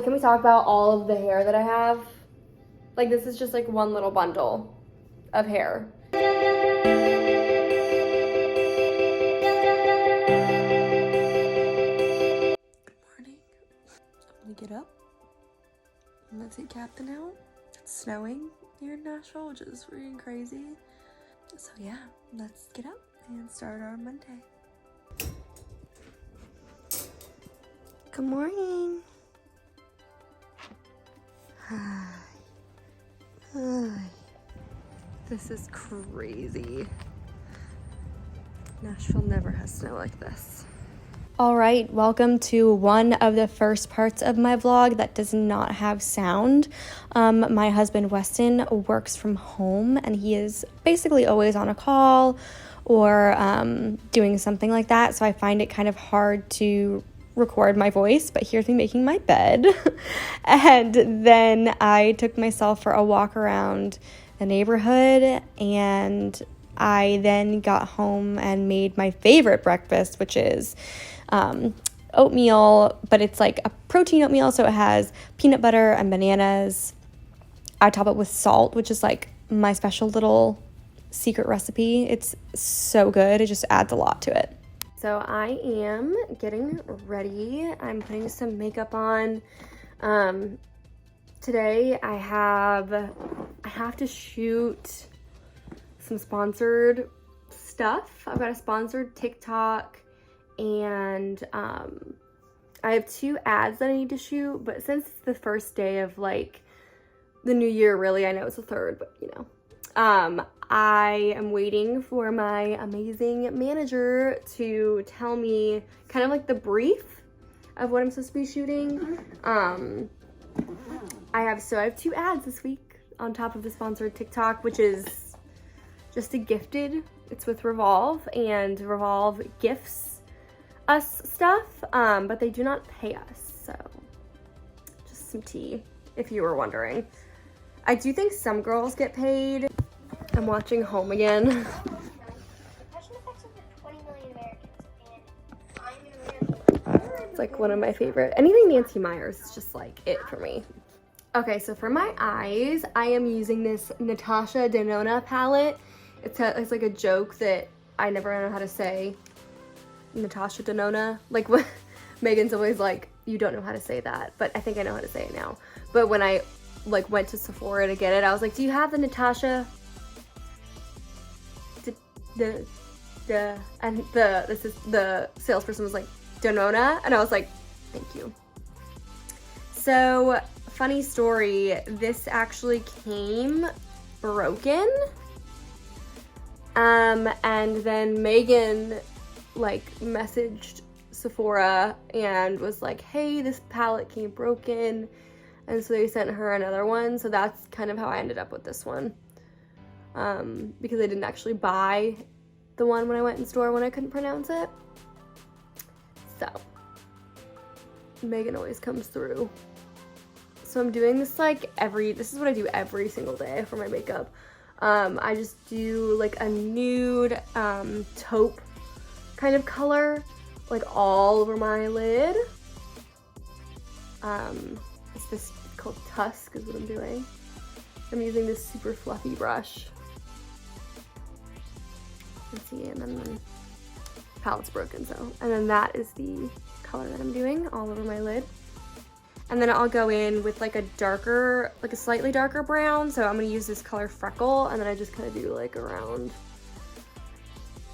Can we talk about all of the hair that I have? Like, this is just like one little bundle of hair. Good morning. I'm gonna get up. I'm gonna take Captain out. It's snowing here in Nashville, which is freaking crazy. So yeah, let's get up and start our Monday. Good morning. Hi. This is crazy. Nashville never has snow like this. All right, welcome to one of the first parts of my vlog that does not have sound. My husband Weston works from home and he is basically always on a call or doing something like that, so I find it kind of hard to record my voice, but here's me making my bed. And then I took myself for a walk around the neighborhood, and I then got home and made my favorite breakfast, which is oatmeal, but it's like a protein oatmeal, so it has peanut butter and bananas. I top it with salt, which is like my special little secret recipe. It's so good. It just adds a lot to it. So I am getting ready. I'm putting some makeup on. Today I have to shoot some sponsored stuff. I've got a sponsored TikTok and I have 2 ads that I need to shoot, but since it's the first day of like the new year, really, I know it's the 3rd, but you know. I am waiting for my amazing manager to tell me kind of like the brief of what I'm supposed to be shooting. I have 2 ads this week on top of the sponsored TikTok, which is just a gifted. It's with Revolve, and Revolve gifts us stuff, but they do not pay us. So just some tea, if you were wondering. I do think some girls get paid. I'm watching Home again. It's like one of my favorite. Anything Nancy Meyers is just like it for me. Okay, so for my eyes, I am using this Natasha Denona palette. It's like a joke that I never know how to say. Natasha Denona. Like what Megan's always like, you don't know how to say that, but I think I know how to say it now. But when I like went to Sephora to get it, I was like, do you have the Natasha? The salesperson was like, Denona, and I was like, thank you. So funny story, this actually came broken, and then Megan like messaged Sephora and was like, hey, this palette came broken, and so they sent her another one. So that's kind of how I ended up with this one, because I didn't actually buy the one when I went in store when I couldn't pronounce it. So Megan always comes through. So I'm doing this like this is what I do every single day for my makeup. I just do like a nude taupe kind of color like all over my lid. It's this called Tusk is what I'm doing. I'm using this super fluffy brush. Let's see, and then the palette's broken, so. And then that is the color that I'm doing all over my lid. And then I'll go in with like a darker, like a slightly darker brown. So I'm gonna use this color Freckle, and then I just kind of do like around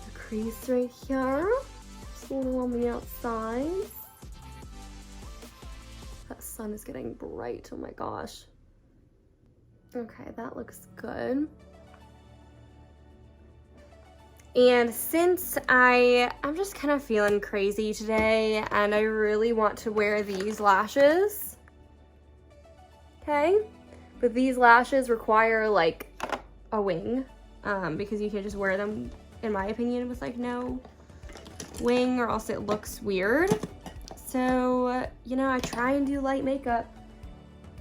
the crease right here. Just a little on the outside. That sun is getting bright, oh my gosh. Okay, that looks good. And since I'm just kind of feeling crazy today, and I really want to wear these lashes, okay? But these lashes require like a wing, because you can't just wear them, in my opinion, with like no wing or else it looks weird. So, you know, I try and do light makeup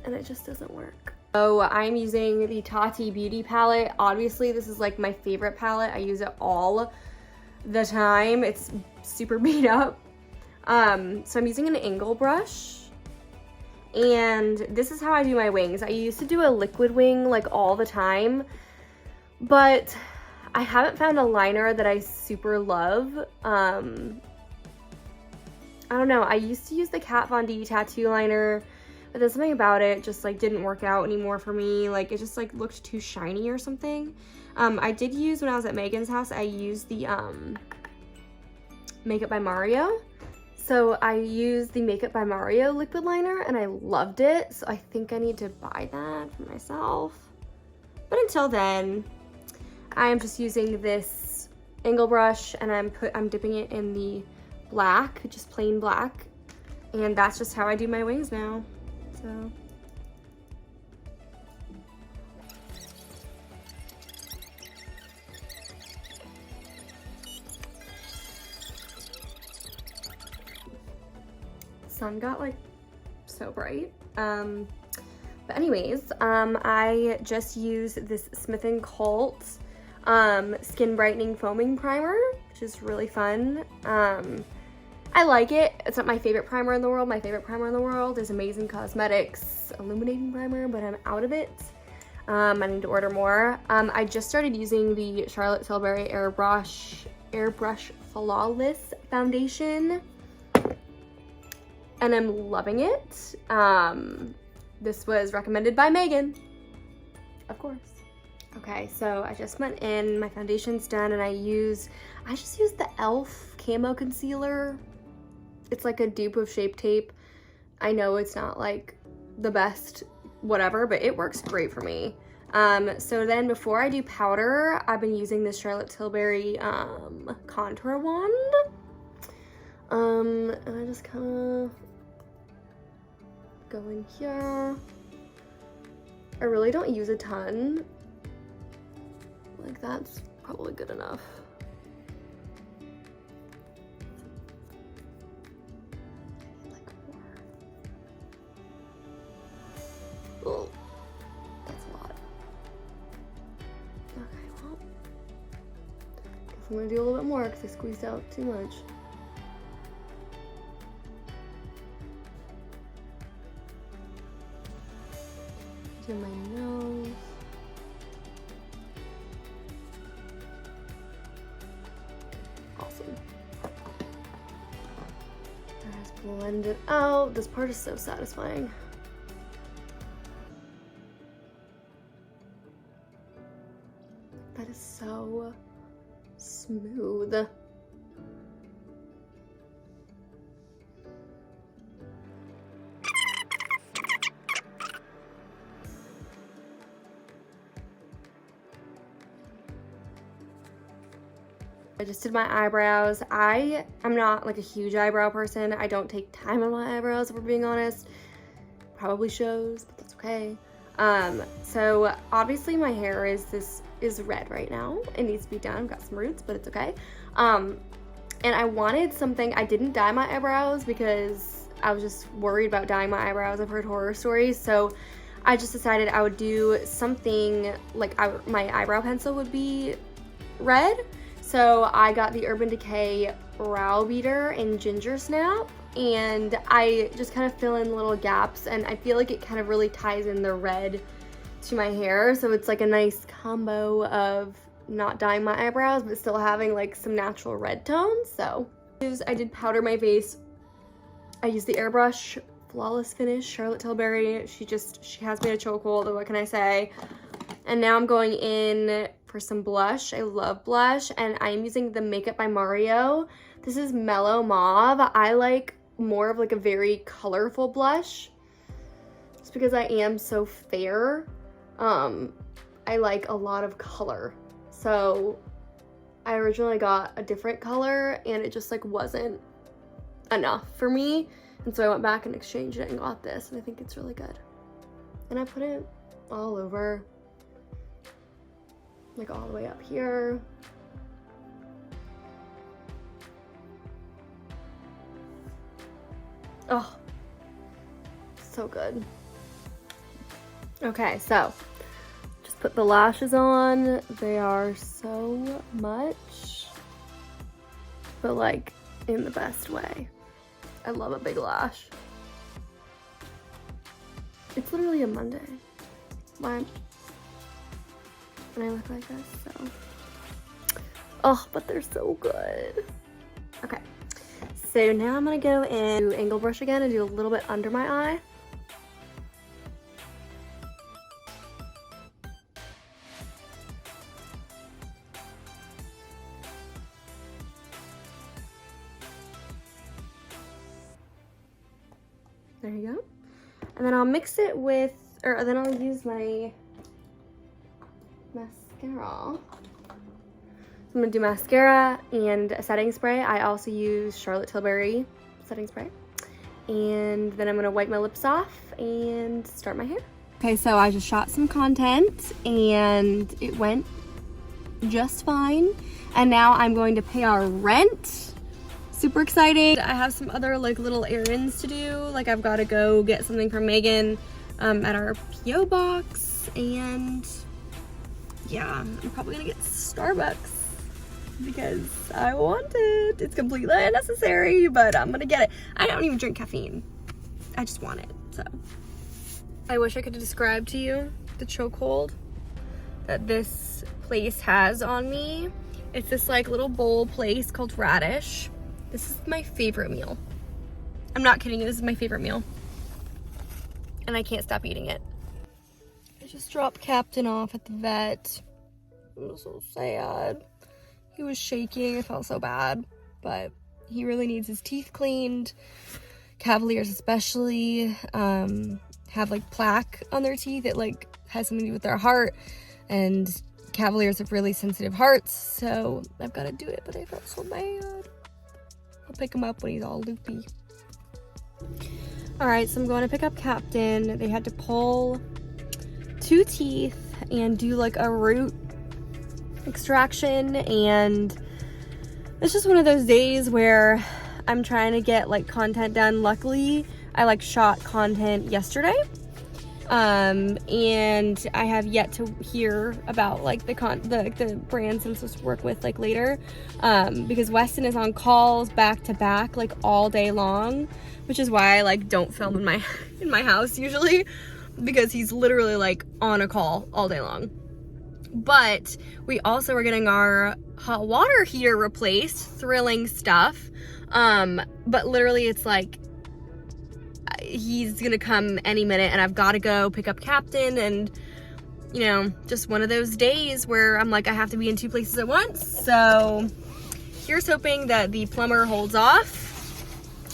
and it just doesn't work. So I'm using the Tati Beauty palette. Obviously, this is like my favorite palette. I use it all the time. It's super beat up. So I'm using an angle brush, and this is how I do my wings. I used to do a liquid wing like all the time, but I haven't found a liner that I super love. I don't know, I used to use the Kat Von D tattoo liner, but there's something about it just like didn't work out anymore for me. Like it just like looked too shiny or something. I did use, when I was at Megan's house, I used the Makeup by Mario. So I used the Makeup by Mario liquid liner and I loved it. So I think I need to buy that for myself. But until then, I am just using this angle brush and I'm dipping it in the black, just plain black. And that's just how I do my wings now. So. Sun got like so bright. But anyways, I just used this Smith & Colt Skin Brightening Foaming Primer, which is really fun. I like it. It's not my favorite primer in the world. My favorite primer in the world is Amazing Cosmetics Illuminating Primer, but I'm out of it. I need to order more. I just started using the Charlotte Tilbury Airbrush Flawless Foundation, and I'm loving it. This was recommended by Megan, of course. Okay, so I just went in, my foundation's done, and I just used the e.l.f. Camo Concealer. It's like a dupe of Shape Tape. I know it's not like the best whatever, but it works great for me. So then before I do powder, I've been using this Charlotte Tilbury contour wand. And I just kind of go in here. I really don't use a ton. Like that's probably good enough. Like more. Oh, that's a lot. Okay, well, guess I'm gonna do a little bit more because I squeezed out too much. To my nose. Awesome. That is blended out. This part is so satisfying. That is so smooth. I just did my eyebrows. I'm not like a huge eyebrow person. I don't take time on my eyebrows, if we're being honest. Probably shows, but that's okay. So obviously my hair is red right now. It needs to be done. I've got some roots, but it's okay. And I wanted something. I didn't dye my eyebrows because I was just worried about dyeing my eyebrows. I've heard horror stories, so I just decided I would do something like my eyebrow pencil would be red. So I got the Urban Decay Brow Beater in Ginger Snap, and I just kind of fill in little gaps, and I feel like it kind of really ties in the red to my hair. So it's like a nice combo of not dyeing my eyebrows, but still having like some natural red tones. So I did powder my face. I used the Airbrush Flawless Finish, Charlotte Tilbury. She has me in a chokehold, what can I say? And now I'm going in for some blush. I love blush, and I'm using the Makeup by Mario. This is Mellow Mauve. I like more of like a very colorful blush, just because I am so fair. I like a lot of color. So I originally got a different color, and it just like wasn't enough for me. And so I went back and exchanged it and got this, and I think it's really good. And I put it all over. Like all the way up here. Oh, so good. Okay, so just put the lashes on. They are so much, but like in the best way. I love a big lash. It's literally a Monday. Why? And I look like this, so. Oh, but they're so good. Okay, so now I'm gonna go and do angle brush again and do a little bit under my eye. There you go. And then I'll mix it with, or then I'll use my mascara. I'm gonna do mascara and a setting spray. I also use Charlotte Tilbury setting spray. And then I'm gonna wipe my lips off and start my hair. Okay, so I just shot some content and it went just fine. And now I'm going to pay our rent. Super exciting. I have some other like little errands to do. Like I've gotta go get something from Megan at our P.O. box. And yeah, I'm probably gonna get Starbucks because I want it. It's completely unnecessary, but I'm gonna get it. I don't even drink caffeine. I just want it, so. I wish I could describe to you the chokehold that this place has on me. It's this like little bowl place called Radish. This is my favorite meal. I'm not kidding you, this is my favorite meal. And I can't stop eating it. I just dropped Captain off at the vet. It was so sad. He was shaking, I felt so bad, but he really needs his teeth cleaned. Cavaliers especially have like plaque on their teeth. It like has something to do with their heart, and Cavaliers have really sensitive hearts, so I've got to do it, but I felt so bad. I'll pick him up when he's all loopy. All right, so I'm going to pick up Captain. They had to pull 2 teeth and do like a root extraction, and it's just one of those days where I'm trying to get like content done. Luckily, I like shot content yesterday, and I have yet to hear about like the brands I'm supposed to work with like later, because Weston is on calls back to back like all day long, which is why I like don't film in my house usually, because he's literally like on a call all day long. But we also are getting our hot water heater replaced. Thrilling stuff. But literally it's like he's gonna come any minute and I've got to go pick up Captain, and you know, just one of those days where I'm like I have to be in 2 places at once. So here's hoping that the plumber holds off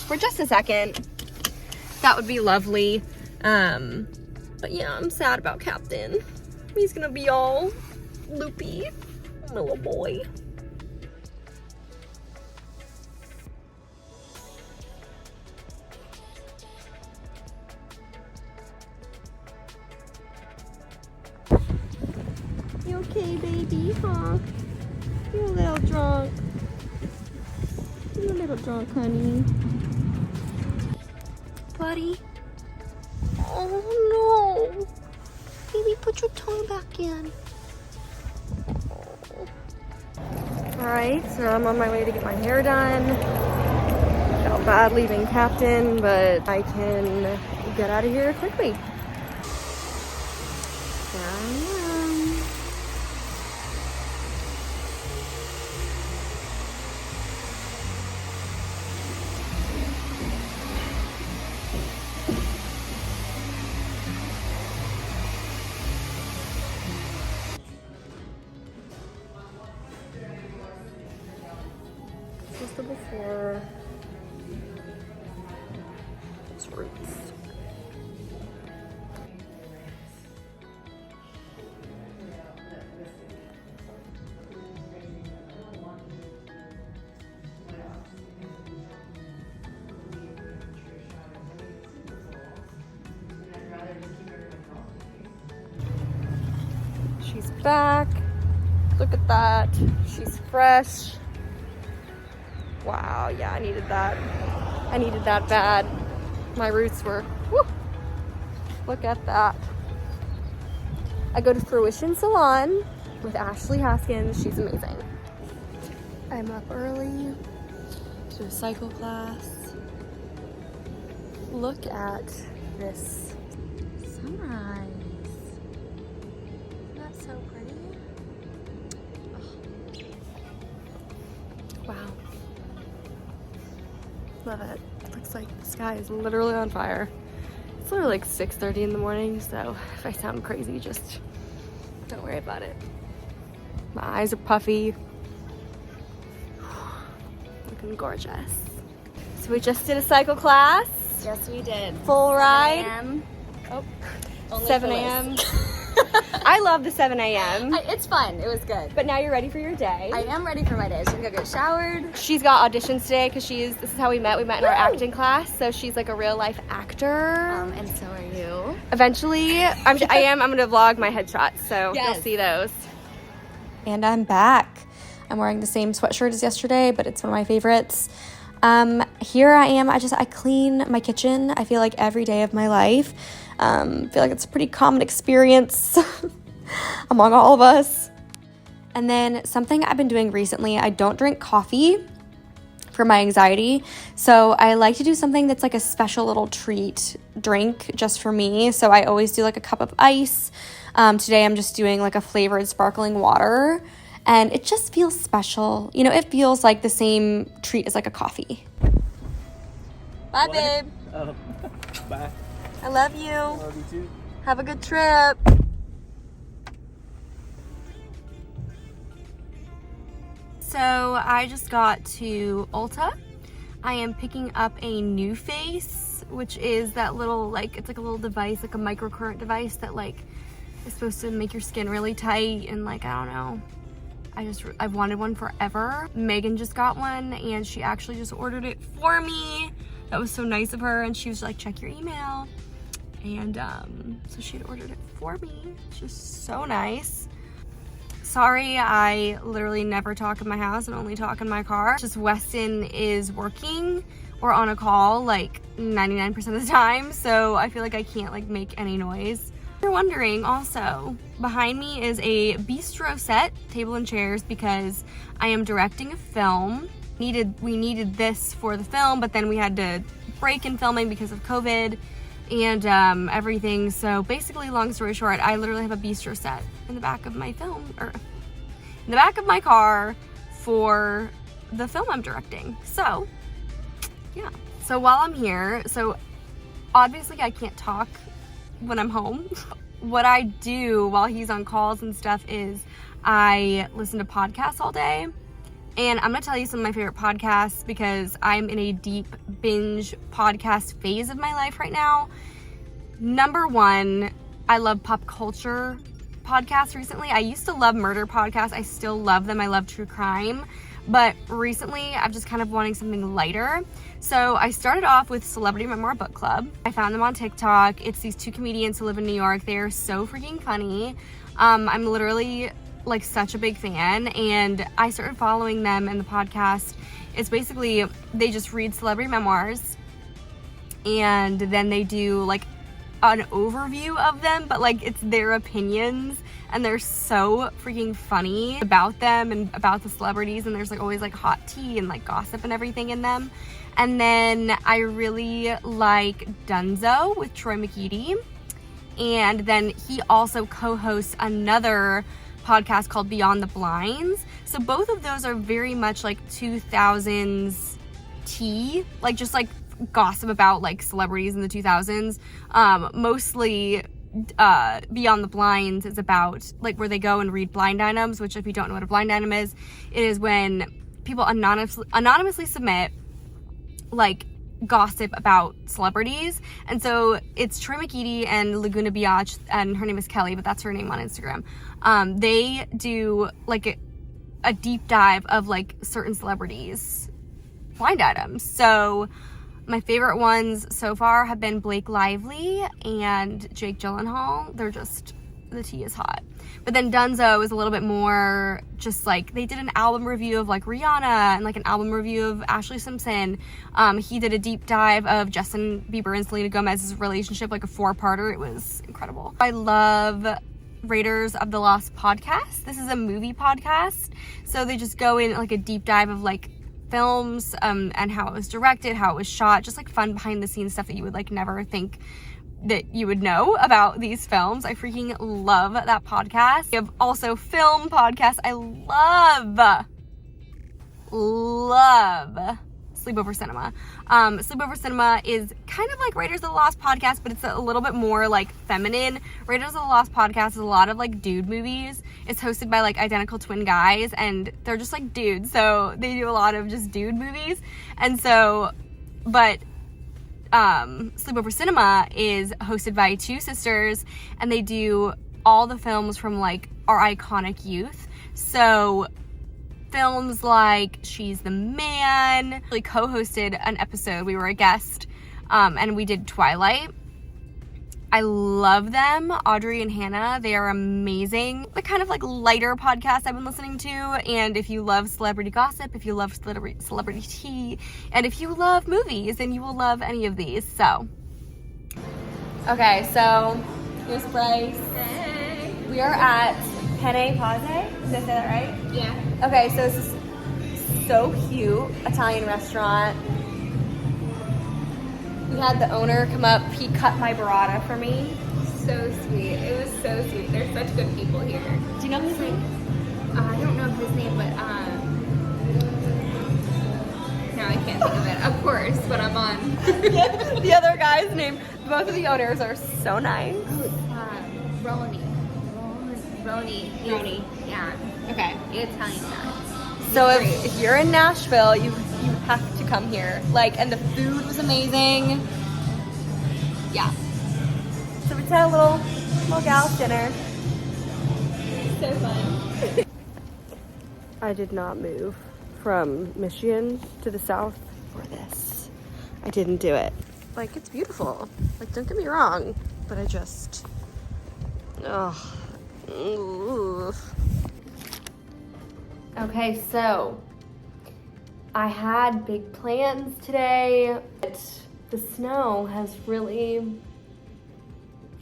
for just a second. That would be lovely. But yeah, I'm sad about Captain. He's gonna be all loopy, my little boy. You okay, baby, huh? You're a little drunk. You're a little drunk, honey. Buddy. Oh no. Baby, put your tongue back in. Alright, so I'm on my way to get my hair done. Felt bad leaving Captain, but I can get out of here quickly. There I am. This is the before. It's roots. She's back. Look at that. She's fresh. Wow, yeah, I needed that. I needed that bad. My roots were, whoop. Look at that. I go to Fruition Salon with Ashley Haskins. She's amazing. I'm up early to a cycle class. Look at this sky is literally on fire. It's literally like 6:30 in the morning, so if I sound crazy, just don't worry about it. My eyes are puffy. Looking gorgeous. So we just did a cycle class. Yes, we did. Full ride. 7 a.m. Oh, 7 a.m. I love the 7 a.m. It's fun. It was good. But now you're ready for your day. I am ready for my day. So I'm gonna go get showered. She's got auditions today because this is how we met. We met in our acting class. So she's like a real life actor. And so are you. Eventually, I'm gonna vlog my headshots, so Yes. you'll see those. And I'm back. I'm wearing the same sweatshirt as yesterday, but it's one of my favorites. Here I am. I clean my kitchen. I feel like every day of my life. I feel like it's a pretty common experience among all of us. And then something I've been doing recently, I don't drink coffee for my anxiety. So I like to do something that's like a special little treat drink just for me. So I always do like a cup of ice. Today I'm just doing like a flavored sparkling water. And it just feels special. You know, it feels like the same treat as like a coffee. Bye, What? babe. Oh, bye. I love you. Love you too. Have a good trip. So I just got to Ulta. I am picking up a new face, which is that little, like, it's like a little device, like a microcurrent device that like is supposed to make your skin really tight and like, I don't know. I've wanted one forever. Megan just got one and she actually just ordered it for me. That was so nice of her, and she was like, check your email. And so she had ordered it for me. It's just so nice. Sorry, I literally never talk in my house and only talk in my car. Just Weston is working or on a call like 99% of the time, so I feel like I can't like make any noise. If you're wondering, also, behind me is a bistro set, table and chairs, because I am directing a film. We needed this for the film, but then we had to break in filming because of COVID and everything. So basically, long story short, I literally have a bistro set in the back of my film, or in the back of my car for the film I'm directing. So yeah. So while I'm here, so obviously I can't talk when I'm home. What I do while he's on calls and stuff is I listen to podcasts all day. And I'm gonna tell you some of my favorite podcasts because I'm in a deep binge podcast phase of my life right now. Number one, I love pop culture podcasts recently. I used to love murder podcasts. I still love them. I love true crime. But recently, I've just kind of wanting something lighter. So I started off with Celebrity Memoir Book Club. I found them on TikTok. It's these two comedians who live in New York. They are so freaking funny. I'm literally like such a big fan, and I started following them in the podcast. It's basically, they just read celebrity memoirs and then they do like an overview of them, but like it's their opinions, and they're so freaking funny about them and about the celebrities, and there's like always like hot tea and like gossip and everything in them. And then I really like Dunzo with Troy McEady, and then he also co-hosts another podcast called Beyond the Blinds. So both of those are very much like 2000s tea, like just like gossip about like celebrities in the 2000s. Mostly Beyond the Blinds is about like where they go and read blind items, which if you don't know what a blind item is, it is when people anonymously submit like gossip about celebrities. And so it's Troy McEady and Laguna Biatch, and her name is Kelly, but that's her name on Instagram. They do like a deep dive of like certain celebrities' blind items. So my favorite ones so far have been Blake Lively and Jake Gyllenhaal. They're just, the tea is hot. But then Dunzo is a little bit more just like, they did an album review of like Rihanna and like an album review of Ashley Simpson. He did a deep dive of Justin Bieber and Selena Gomez's relationship, like a 4-parter. It was incredible. I love Raiders of the Lost podcast. This is a movie podcast. So they just go in like a deep dive of like films and how it was directed, how it was shot, just like fun behind the scenes stuff that you would like never think that you would know about these films. I freaking love that podcast. We have also film podcasts. I love Sleepover Cinema. Sleepover Cinema is kind of like Raiders of the Lost podcast, but it's a little bit more like feminine. Raiders of the Lost podcast is a lot of like dude movies. It's hosted by like identical twin guys, and they're just like dudes, so they do a lot of just dude movies. And so, but Sleepover Cinema is hosted by two sisters, and they do all the films from like our iconic youth. So films like She's the Man. We co-hosted an episode. We were a guest, and we did Twilight. I love them, Audrey and Hannah. They are amazing. The kind of like lighter podcast I've been listening to. And if you love celebrity gossip, if you love celebrity tea, and if you love movies, then you will love any of these. So, okay, so here's Bryce. Hey. We are at Penne Pase. Did I say that right? Yeah. Okay, so this is so cute Italian restaurant. We had the owner come up. He cut my burrata for me. So sweet. It was so sweet. They're such good people here. Do you know his name? I don't know his name, but no, I can't think of it. Of course, but I'm on. The other guy's name. Both of the owners are so nice. Roni. Roni. Yeah. Okay. The Italian guy. So if you're in Nashville, you have to come here. Like, and the food was amazing. Yeah. So we just had a little gal dinner. So fun. I did not move from Michigan to the south for this. I didn't do it. Like, it's beautiful. Like, don't get me wrong, but I just, Okay, so I had big plans today, but the snow has really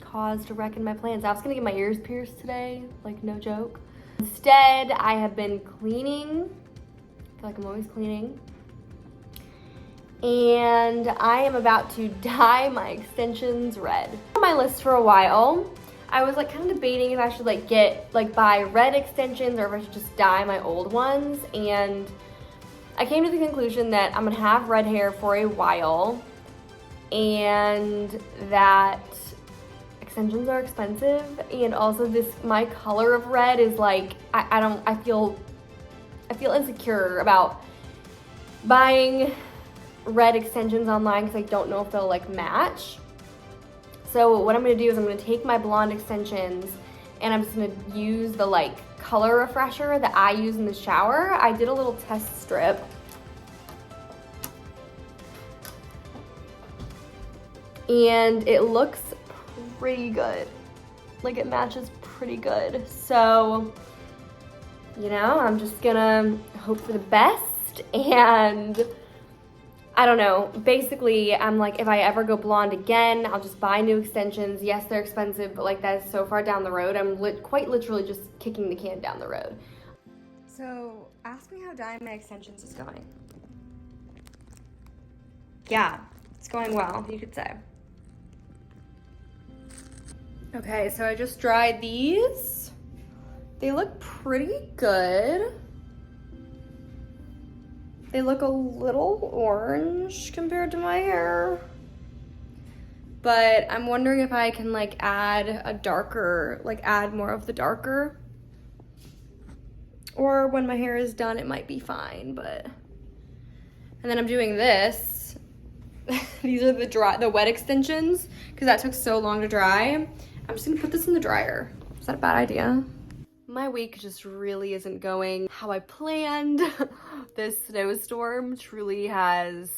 caused a wreck in my plans. I was gonna get my ears pierced today, like no joke. Instead, I have been cleaning. I feel like I'm always cleaning. And I am about to dye my extensions red. On my list for a while, I was like kind of debating if I should like buy red extensions or if I should just dye my old ones. And I came to the conclusion that I'm gonna have red hair for a while and that extensions are expensive. And also my color of red is like, I feel insecure about buying red extensions online because I don't know if they'll like match. So what I'm gonna do is I'm gonna take my blonde extensions and I'm just gonna use the like color refresher that I use in the shower. I did a little test strip. And it looks pretty good. Like it matches pretty good. So, you know, I'm just gonna hope for the best and I don't know, basically, I'm like, if I ever go blonde again, I'll just buy new extensions. Yes, they're expensive, but like that is so far down the road. I'm quite literally just kicking the can down the road. So, ask me how dyeing my extensions is going. Yeah, it's going well, you could say. Okay, so I just dried these. They look pretty good. They look a little orange compared to my hair. But I'm wondering if I can like add more of the darker. Or when my hair is done, it might be fine, but. And then I'm doing this. These are the wet extensions, because that took so long to dry. I'm just gonna put this in the dryer. Is that a bad idea? My week just really isn't going how I planned. This snowstorm truly has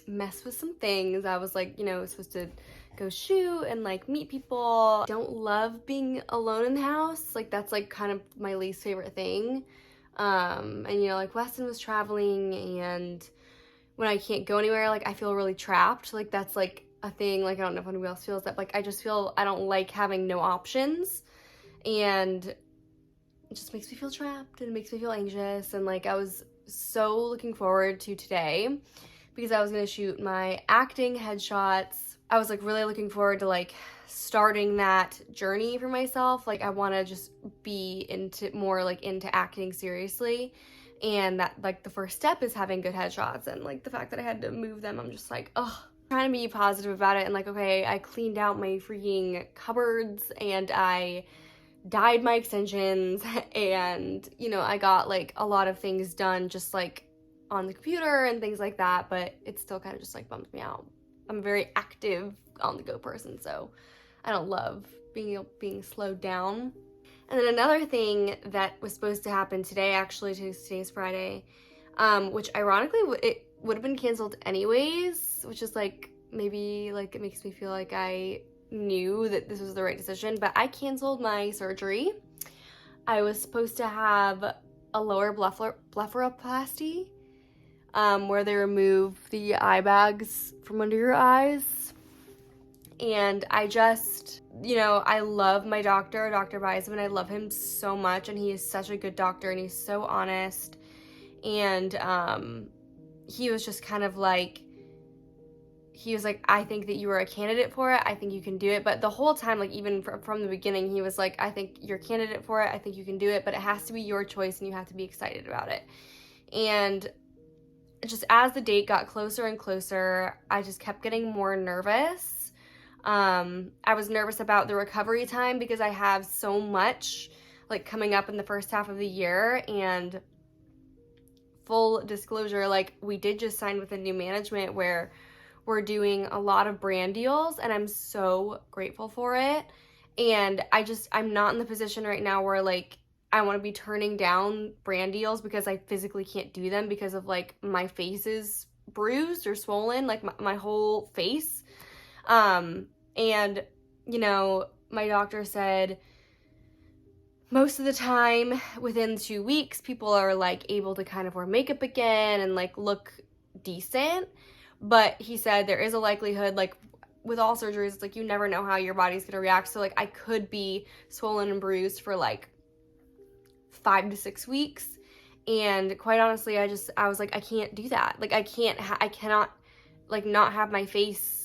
messed with some things. I was like, you know, supposed to go shoot and like meet people. Don't love being alone in the house. Like that's like kind of my least favorite thing. And you know, like Weston was traveling and when I can't go anywhere, like I feel really trapped. Like that's like a thing. Like I don't know if anyone else feels that. Like I just feel I don't like having no options. And it just makes me feel trapped and it makes me feel anxious. And like I was so looking forward to today because I was gonna shoot my acting headshots. I was like really looking forward to like starting that journey for myself. Like I want to just be into acting seriously And that, like, the first step is having good headshots. And, like, the fact that I had to move them, I'm just like, ugh. Trying to be positive about it. And, like, okay, I cleaned out my freaking cupboards and I dyed my extensions. And, you know, I got, like, a lot of things done just, like, on the computer and things like that. But it still kind of just, like, bums me out. I'm a very active on-the-go person, so I don't love being slowed down. And then another thing that was supposed to happen today, actually, today's Friday, which ironically it would have been canceled anyways, which is like, maybe like it makes me feel like I knew that this was the right decision, but I canceled my surgery. I was supposed to have a lower blepharoplasty, where they remove the eye bags from under your eyes. And I just, you know, I love my doctor, Dr. Beisman. I love him so much, and he is such a good doctor, and he's so honest. And he was just kind of like, he was like, I think that you are a candidate for it. I think you can do it. But the whole time, like, even from the beginning, he was like, I think you're a candidate for it. I think you can do it, but it has to be your choice, and you have to be excited about it. And just as the date got closer and closer, I just kept getting more nervous. I was nervous about the recovery time because I have so much, like, coming up in the first half of the year. And full disclosure, like, we did just sign with a new management where we're doing a lot of brand deals, and I'm so grateful for it. And I'm not in the position right now where, like, I want to be turning down brand deals because I physically can't do them because of, like, my face is bruised or swollen, like, my whole face. And, you know, my doctor said most of the time within 2 weeks, people are, like, able to kind of wear makeup again and, like, look decent. But he said there is a likelihood, like, with all surgeries, it's like you never know how your body's gonna react. So, like, I could be swollen and bruised for, like, 5 to 6 weeks. And quite honestly, I was like, I can't do that. Like, I cannot, like, not have my face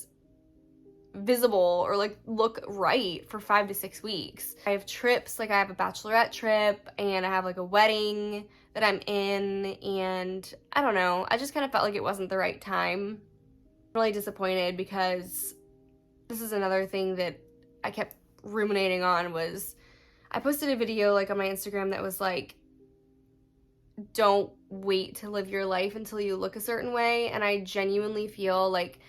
visible or, like, look right for 5 to 6 weeks. I have trips, like, I have a bachelorette trip, and I have, like, a wedding that I'm in, and I don't know, I just kind of felt like it wasn't the right time. I'm really disappointed because this is another thing that I kept ruminating on. Was I posted a video, like, on my Instagram that was like, don't wait to live your life until you look a certain way. And I genuinely feel like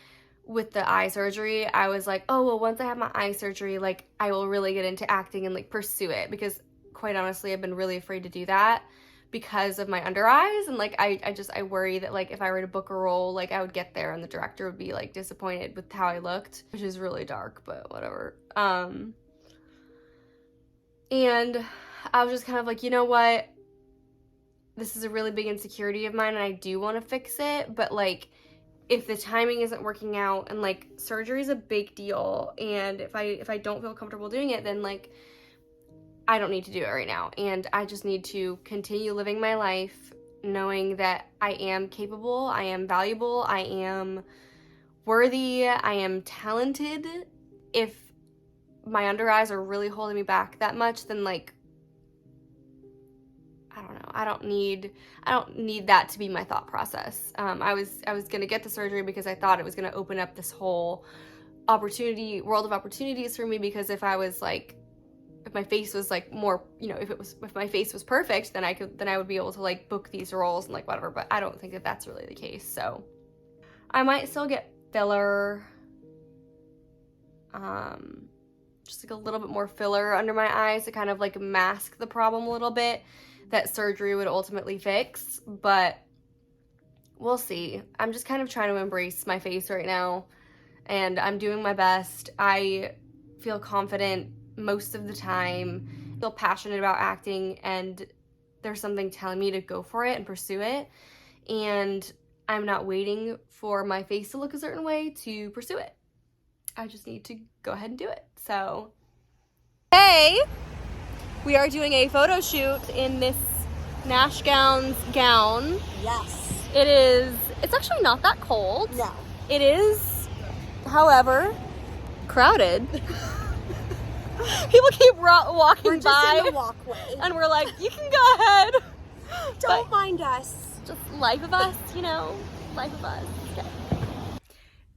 with the eye surgery, I was like, oh, well, once I have my eye surgery, like, I will really get into acting and, like, pursue it. Because quite honestly, I've been really afraid to do that because of my under eyes. And, like, I worry that, like, if I were to book a role, like, I would get there and the director would be, like, disappointed with how I looked, which is really dark, but whatever. And I was just kind of like, you know what? This is a really big insecurity of mine, and I do want to fix it, but, like, if the timing isn't working out, and, like, surgery is a big deal, and if I don't feel comfortable doing it, then, like, I don't need to do it right now. And I just need to continue living my life knowing that I am capable, I am valuable, I am worthy, I am talented. If my under eyes are really holding me back that much, then, like, I don't know. I don't need that to be my thought process. I was gonna get the surgery because I thought it was gonna open up this whole world of opportunities for me. Because if I was like, if my face was, like, more, you know, if my face was perfect, then I would be able to, like, book these roles and, like, whatever. But I don't think that that's really the case. So I might still get filler, just, like, a little bit more filler under my eyes to kind of, like, mask the problem a little bit that surgery would ultimately fix, but we'll see. I'm just kind of trying to embrace my face right now, and I'm doing my best. I feel confident most of the time, feel passionate about acting, and there's something telling me to go for it and pursue it, and I'm not waiting for my face to look a certain way to pursue it. I just need to go ahead and do it. So, hey! We are doing a photo shoot in this Nash gown. Yes. It's actually not that cold. No. It is, however, crowded. People keep walking We're just by. in the walkway. And we're like, you can go ahead. Don't mind us. Just life of us, you know? Life of us. Okay.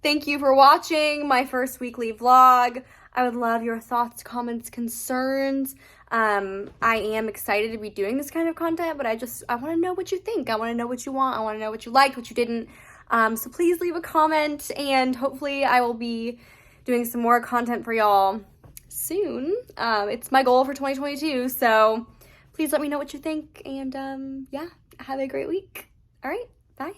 Thank you for watching my first weekly vlog. I would love your thoughts, comments, concerns. I am excited to be doing this kind of content, but I want to know what you think. I want to know what you want. I want to know what you liked, what you didn't. So please leave a comment, and hopefully I will be doing some more content for y'all soon. It's my goal for 2022, so please let me know what you think, and yeah, have a great week. All right, bye.